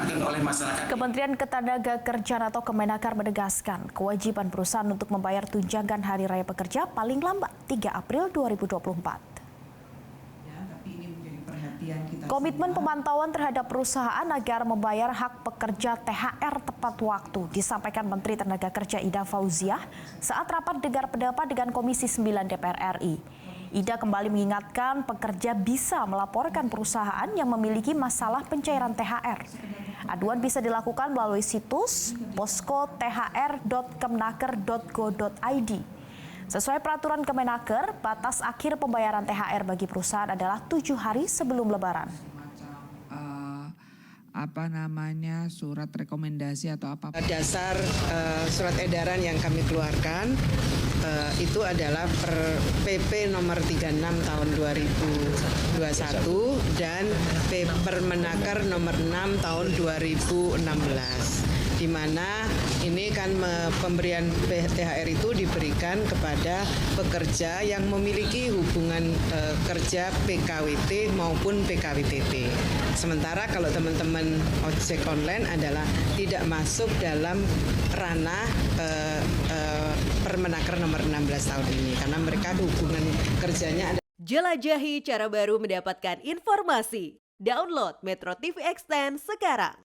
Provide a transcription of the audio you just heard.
oleh masyarakat. Kementerian Ketenagakerjaan atau Kemenaker menegaskan kewajiban perusahaan untuk membayar tunjangan Hari Raya Pekerja paling lambat 3 April 2024. Komitmen pemantauan terhadap perusahaan agar membayar hak pekerja THR tepat waktu disampaikan Menteri Tenaga Kerja Ida Fauziah saat rapat dengar pendapat dengan Komisi 9 DPR RI. Ida kembali mengingatkan pekerja bisa melaporkan perusahaan yang memiliki masalah pencairan THR. Aduan bisa dilakukan melalui situs posko.thr.kemenaker.go.id. Sesuai peraturan Kemenaker, batas akhir pembayaran THR bagi perusahaan adalah 7 hari sebelum Lebaran. Surat rekomendasi atau apa? Dasar surat edaran yang kami keluarkan itu adalah PP nomor 36 tahun 2021 dan Permenaker nomor 6 tahun 2016. Di mana ini kan pemberian THR itu diberikan kepada pekerja yang memiliki hubungan kerja PKWT maupun PKWTT. Sementara kalau teman-teman ojek online adalah tidak masuk dalam ranah Permenaker nomor 16 tahun ini karena mereka hubungan kerjanya ada. Jelajahi cara baru mendapatkan informasi. Download Metro TV Extend sekarang.